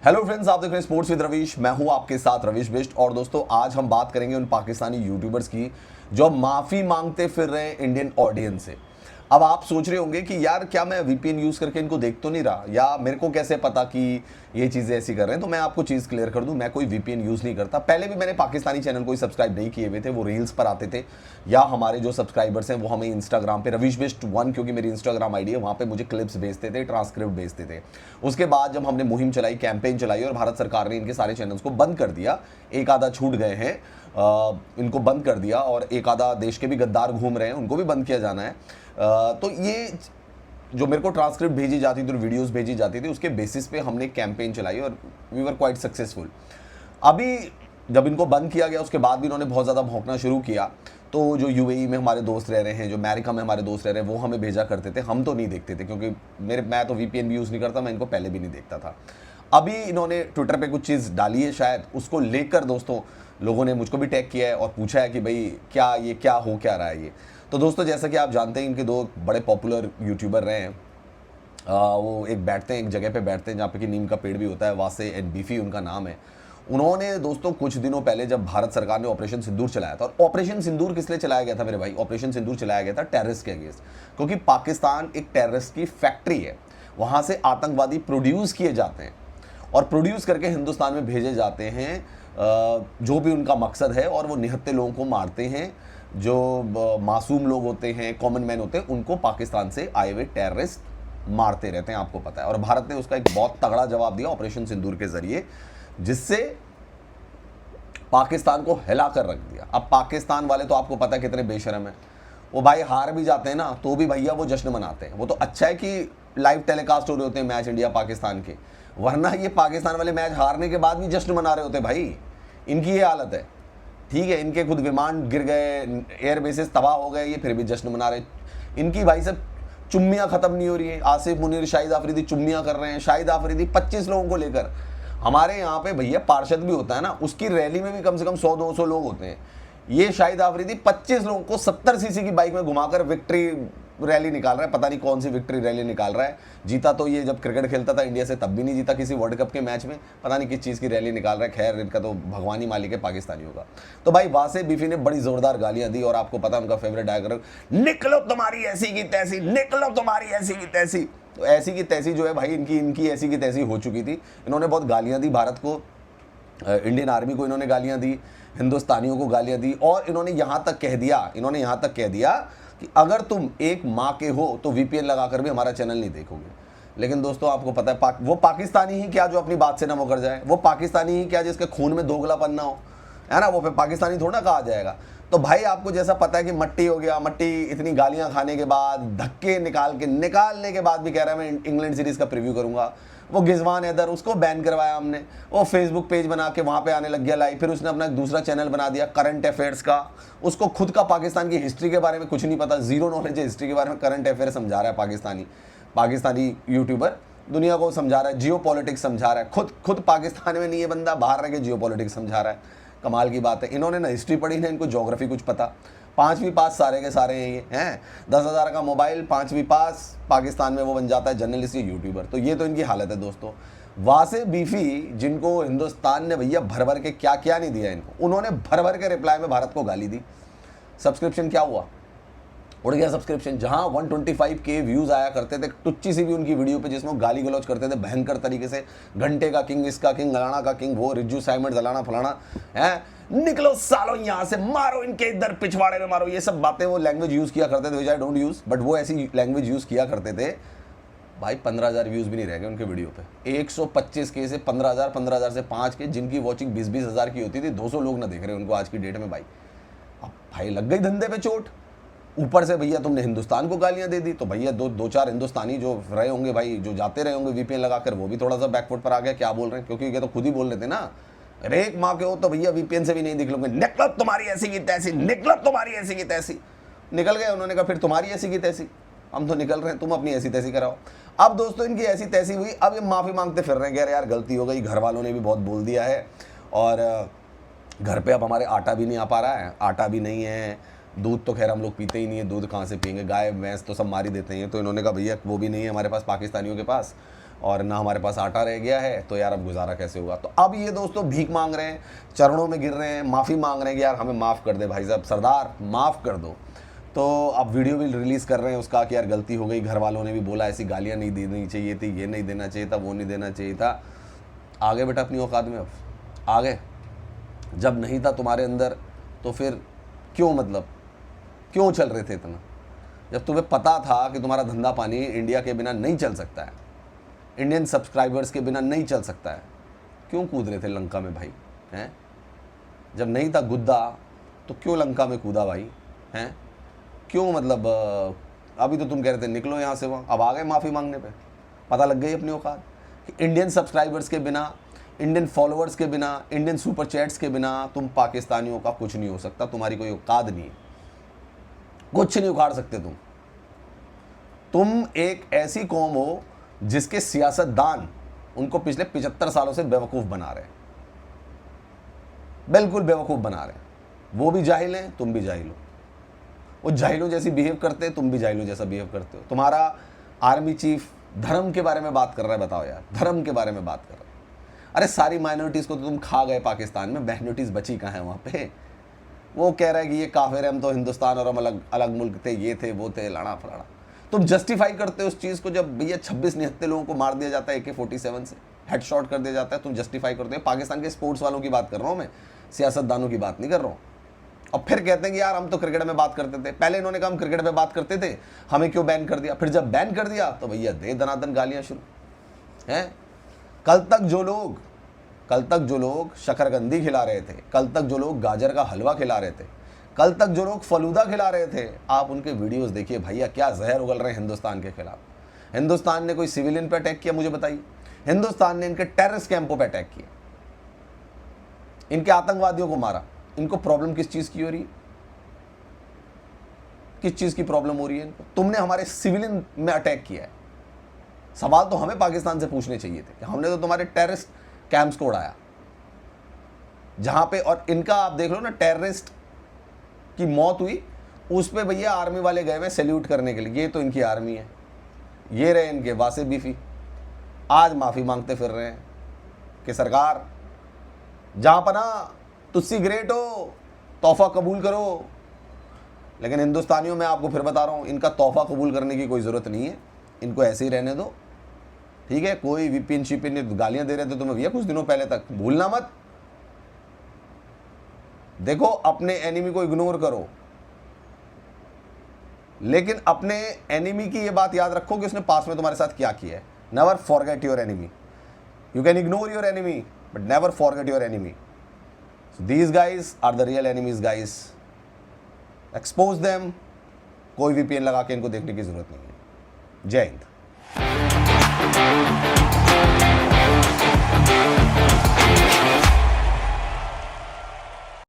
Hello friends, आप देख रहे हैं स्पोर्ट्स विद रवीश। मैं हूं आपके साथ रवीश बिष्ट। और दोस्तों, आज हम बात करेंगे उन पाकिस्तानी यूट्यूबर्स की जो माफी मांगते फिर रहे हैं इंडियन ऑडियंस से। अब आप सोच रहे होंगे कि यार क्या मैं वीपीएन यूज करके इनको देख तो नहीं रहा, या मेरे को कैसे पता कि ये चीजें ऐसी कर रहे हैं। तो मैं आपको चीज क्लियर कर दूं, मैं कोई वीपीएन यूज नहीं करता। पहले भी मैंने पाकिस्तानी चैनल को सब्सक्राइब नहीं किए हुए थे, वो रील्स पर आते थे, या हमारे जो सब्सक्राइबर्स हैं वो हमें इंस्टाग्राम पे रवीश बिष्ट 1, क्योंकि मेरी इंस्टाग्राम आईडी है, वहां पे मुझे क्लिप्स भेजते थे, ट्रांसक्रिप्ट भेजते थे। उसके बाद जब हमने मुहिम चलाई, कैंपेन चलाई, और भारत सरकार ने इनके सारे चैनल्स को बंद कर दिया, एक आधा छूट गए हैं, इनको बंद कर दिया, और एक आधा देश के भी गद्दार घूम रहे हैं, उनको भी बंद किया जाना है। तो ये जो मेरे को ट्रांसक्रिप्ट भेजी जाती थी और वीडियोस भेजी जाती थी, उसके बेसिस पे हमने कैंपेन चलाई और वी वर क्वाइट सक्सेसफुल। अभी जब इनको बंद किया गया, उसके बाद भी इन्होंने बहुत ज़्यादा भौंकना शुरू किया। तो जो यूएई में हमारे दोस्त रह रहे हैं, जो अमेरिका में हमारे दोस्त रह रहे हैं, वो हमें भेजा करते थे, हम तो नहीं देखते थे, क्योंकि मैं तो वीपीएन भी यूज़ नहीं करता, मैं इनको पहले भी नहीं देखता था। अभी इन्होंने ट्विटर पे कुछ चीज़ डाली है, शायद उसको लेकर दोस्तों लोगों ने मुझको भी टैग किया है और पूछा है कि भाई क्या हो क्या रहा है ये। तो दोस्तों, जैसा कि आप जानते हैं, इनके दो बड़े पॉपुलर यूट्यूबर रहे हैं। वो एक जगह पे बैठते हैं जहाँ पे कि नीम का पेड़ भी होता है, वासे एंड बीफी उनका नाम है। उन्होंने दोस्तों कुछ दिनों पहले जब भारत सरकार ने ऑपरेशन सिंदूर चलाया था, और ऑपरेशन सिंदूर किस लिए चलाया गया था मेरे भाई? ऑपरेशन सिंदूर चलाया गया था टेररिस्ट के अगेंस्ट, क्योंकि पाकिस्तान एक टेररिस्ट की फैक्ट्री है। वहाँ से आतंकवादी प्रोड्यूस किए जाते हैं और प्रोड्यूस करके हिंदुस्तान में भेजे जाते हैं, जो भी उनका मकसद है, और वो निहत्थे लोगों को मारते हैं। जो मासूम लोग होते हैं, कॉमन मैन होते हैं, उनको पाकिस्तान से आए हुए टेररिस्ट मारते रहते हैं, आपको पता है। और भारत ने उसका एक बहुत तगड़ा जवाब दिया ऑपरेशन सिंदूर के जरिए, जिससे पाकिस्तान को हिला कर रख दिया। अब पाकिस्तान वाले तो आपको पता है कितने बेशरम है। वो भाई हार भी जाते हैं ना, तो भी भैया वो जश्न मनाते हैं। वो तो अच्छा है कि लाइव टेलीकास्ट हो रहे होते हैं मैच इंडिया पाकिस्तान के, वरना ये पाकिस्तान वाले मैच हारने के बाद भी जश्न मना रहे होते भाई। इनकी ये हालत है, ठीक है। इनके खुद विमान गिर गए, एयर बेसिस तबाह हो गए, ये फिर भी जश्न मना रहे। इनकी भाई सब चुम्मियां खत्म नहीं हो रही है। आसिफ मुनीर, शाहिद आफरीदी चुम्मियां कर रहे हैं। शाहिद आफरीदी 25 लोगों को लेकर, हमारे यहाँ पे भैया पार्षद भी होता है ना, उसकी रैली में भी कम से कम 100-200 लोग होते हैं। ये शाहिद आफरीदी 25 लोगों को 70 सीसी की बाइक में घुमाकर विक्ट्री रैली निकाल रहा है। पता नहीं कौन सी विक्ट्री रैली निकाल रहा है। जीता तो ये जब क्रिकेट खेलता था इंडिया से, तब भी नहीं जीता किसी वर्ल्ड कप के मैच में। पता नहीं किस चीज़ की रैली निकाल रहा है। खैर, इनका तो भगवान ही मालिक है पाकिस्तानियों का। तो भाई वासे बीफी ने बड़ी जोरदार गालियां दी, और आपको पता है उनका फेवरेट डायग्राम, निकलो तुम्हारी ऐसी की तैसी, निकलो तुम्हारी ऐसी की तैसी। तो ऐसी की तैसी जो है भाई, इनकी ऐसी की तैसी हो चुकी थी। इन्होंने बहुत गालियां दी भारत को, इंडियन आर्मी को इन्होंने गालियां दी, हिंदुस्तानियों को गालियां दी, और इन्होंने यहाँ तक कह दिया कि अगर तुम एक माँ के हो तो वीपीएन लगाकर भी हमारा चैनल नहीं देखोगे। लेकिन दोस्तों, आपको पता है वो पाकिस्तानी ही क्या जो अपनी बात से ना मुकर जाए? वो पाकिस्तानी ही क्या जिसके खून में दोगलापन ना हो, है ना? वो फिर पाकिस्तानी थोड़ा ना कहा जाएगा। तो भाई आपको जैसा पता है कि मट्टी हो गया, मट्टी इतनी गालियां खाने के बाद, धक्के निकालने के बाद भी कह रहा है मैं इंग्लैंड सीरीज का प्रीव्यू करूंगा। वो गिजवान हैदर, उसको बैन करवाया हमने। वो फेसबुक पेज बना के वहाँ पे आने लग गया लाइव। फिर उसने अपना एक दूसरा चैनल बना दिया करंट अफेयर्स का। उसको खुद का पाकिस्तान की हिस्ट्री के बारे में कुछ नहीं पता, जीरो नॉलेज है हिस्ट्री के बारे में। करंट अफेयर समझा रहा है पाकिस्तानी यूट्यूबर, दुनिया को समझा रहा है, जियो पॉलिटिक्स समझा रहा है। खुद पाकिस्तान में नहीं है बंदा, बाहर रह के जियो पॉलिटिक्स समझा रहा है। कमाल की बात है। इन्होंने ना हिस्ट्री पढ़ी, ना इनको ज्योग्राफी कुछ पता। 5वीं पास सारे के सारे हैं ये, हैं 10,000 का मोबाइल, 5वीं पास, पाकिस्तान में वो बन जाता है जर्नलिस्ट या यूट्यूबर। तो ये तो इनकी हालत है दोस्तों। वासे बीफी, जिनको हिंदुस्तान ने भैया भर भर के क्या नहीं दिया इनको, उन्होंने भर भर के रिप्लाई में भारत को गाली दी। सब्सक्रिप्शन क्या हुआ? उड़ गया सब्सक्रिप्शन। जहां 125K व्यूज आया करते थे टुच्ची सी भी उनकी वीडियो पे, जिसमें गाली गलौज करते थे भयंकर तरीके से, घंटे का किंग, इसका किंग, गलाना का किंग, वो रिज्जू साइमंड, जलाना फलाना है, निकलो सालो यहाँ से, मारो इनके इधर पिछवाड़े में मारो। ये सब बातें वो लैंग्वेज यूज किया करते थे, विच आई डोंट यूज, बट वो ऐसी लैंग्वेज यूज किया करते थे। भाई 15,000 व्यूज भी नहीं रह गए उनके वीडियो पे। 125K से 15,000, 15,000 से 5K, जिनकी वॉचिंग 20-20 हज़ार की होती थी, 200 लोग ना देख रहे उनको आज की डेट में भाई। अब भाई लग गई धंधे पे चोट। ऊपर से भैया तुमने हिंदुस्तान को गालियां दे दी, तो भैया दो चार हिंदुस्तानी जो रहे होंगे भाई, जो जाते रहे होंगे वीपीएन लगाकर, वो भी थोड़ा सा बैकफुट पर आ गया। क्या बोल रहे हैं? क्योंकि ये तो खुद ही बोल रहे थे ना, अरे एक माँ के हो तो भैया वीपीएन से भी नहीं दिख लोगे, निकलो तुम्हारी ऐसी की तैसी, निकलो तुम्हारी ऐसी की तैसी। निकल गए। उन्होंने कहा फिर तुम्हारी ऐसी की तैसी, हम तो निकल रहे हैं, तुम अपनी ऐसी तैसी कराओ। अब दोस्तों इनकी ऐसी तैसी हुई, अब ये माफ़ी मांगते फिर रहे हैं, यार गलती हो गई, घर वालों ने भी बहुत बोल दिया है, और घर पे अब हमारे आटा भी नहीं आ पा रहा है, आटा भी नहीं है, दूध तो खैर हम लोग पीते ही नहीं है, दूध कहाँ से पियेंगे, गाय भैंस तो सब मार ही देते हैं। तो इन्होंने कहा भैया वो भी नहीं है हमारे पास, पाकिस्तानियों के पास, और ना हमारे पास आटा रह गया है, तो यार अब गुजारा कैसे होगा। तो अब ये दोस्तों भीख मांग रहे हैं, चरणों में गिर रहे हैं, माफ़ी मांग रहे हैं कि यार हमें माफ़ कर दे भाई साहब, सरदार माफ़ कर दो। तो अब वीडियो भी रिलीज़ कर रहे हैं उसका कि यार गलती हो गई, घर वालों ने भी बोला ऐसी गालियाँ नहीं देनी चाहिए थी, ये नहीं देना चाहिए था, वो नहीं देना चाहिए था। आगे बेटा अपनी औकात में, अब आगे जब नहीं था तुम्हारे अंदर तो फिर क्यों, मतलब क्यों चल रहे थे इतना? जब तुम्हें पता था कि तुम्हारा धंधा पानी इंडिया के बिना नहीं चल सकता है, इंडियन सब्सक्राइबर्स के बिना नहीं चल सकता है, क्यों कूद रहे थे लंका में भाई? हैं? जब नहीं था गुद्दा तो क्यों लंका में कूदा भाई? हैं? क्यों, मतलब अभी तो तुम कह रहे थे निकलो यहाँ से वहाँ, अब आ गए माफ़ी मांगने पे। पता लग गई अपनी औकात कि इंडियन सब्सक्राइबर्स के बिना, इंडियन फॉलोअर्स के बिना, इंडियन सुपर चैट्स के बिना तुम पाकिस्तानियों का कुछ नहीं हो सकता, तुम्हारी कोई औकात नहीं है, कुछ नहीं उखाड़ सकते तुम एक ऐसी कौम हो जिसके सियासतदान उनको पिछले 75 सालों से बेवकूफ़ बना रहे हैं, बिल्कुल बेवकूफ़ बना रहे हैं। वो भी जाहिल हैं, तुम भी जाहिल हो, वो जाहिलों जैसी बिहेव करते हैं, तुम भी जाहिलों जैसा बिहेव करते हो। तुम्हारा आर्मी चीफ धर्म के बारे में बात कर रहा है, बताओ यार, धर्म के बारे में बात कर रहा है। अरे सारी माइनॉरिटीज़ को तो तुम खा गए पाकिस्तान में, माइनॉरिटीज़ बची कहाँ है वहाँ पे? वो कह रहा है कि ये काफिर है, हम तो हिंदुस्तान और हम अलग अलग मुल्क थे, ये थे वो थे, लड़ा फलाड़ा। तुम जस्टिफाई करते हो उस चीज़ को, जब भैया 26 निहत्ते लोगों को मार दिया जाता है AK-47 से, हेडशॉट कर दिया जाता है, तुम जस्टिफाई करते हो। पाकिस्तान के स्पोर्ट्स वालों की बात कर रहा हूँ मैं, सियासतदानों की बात नहीं कर रहा हूँ। और फिर कहते हैं कि यार हम तो क्रिकेट में बात करते थे, पहले इन्होंने कहा हम क्रिकेट में बात करते थे, हमें क्यों बैन कर दिया? फिर जब बैन कर दिया तो भैया दे दनादन गालियाँ शुरू हैं। कल तक जो लोग शकरकंदी खिला रहे थे, कल तक जो लोग गाजर का हलवा खिला रहे थे, कल तक जो लोग फलूदा खिला रहे थे, आप उनके वीडियोस देखिए भैया, क्या जहर उगल रहे हैं हिंदुस्तान के खिलाफ। हिंदुस्तान ने कोई सिविलियन पे अटैक किया? मुझे बताइए। हिंदुस्तान ने इनके टेररिस्ट कैंपों पे अटैक किया, इनके आतंकवादियों को मारा। इनको प्रॉब्लम किस चीज़ की हो रही है? किस चीज़ की प्रॉब्लम हो रही है इनको? तुमने हमारे सिविलियन में अटैक किया है, सवाल तो हमें पाकिस्तान से पूछने चाहिए थे कि हमने तो तुम्हारे टेररिस्ट कैंप्स को उड़ाया जहां पे, और इनका आप देख लो ना, टेररिस्ट की मौत हुई उस पे भैया आर्मी वाले गए हुए सैल्यूट करने के लिए। ये तो इनकी आर्मी है, ये रहे इनके वासे बीफी, आज माफ़ी मांगते फिर रहे हैं कि सरकार जहां पना तुस्सी ग्रेट हो, तोहफा कबूल करो। लेकिन हिंदुस्तानियों में आपको फिर बता रहा हूँ, इनका तोहफा कबूल करने की कोई ज़रूरत नहीं है, इनको ऐसे ही रहने दो, ठीक है? कोई विपिन शिपिन गालियां दे रहे थे तुम्हें भैया कुछ दिनों पहले तक, भूलना मत। देखो अपने एनिमी को इग्नोर करो, लेकिन अपने एनिमी की ये बात याद रखो कि उसने पास में तुम्हारे साथ क्या किया है। Never forget your enemy. You can ignore your enemy but never forget your enemy. So these guys are the real enemies guys, expose them. कोई VPN लगा के इनको देखने की जरूरत नहीं है। जय हिंद।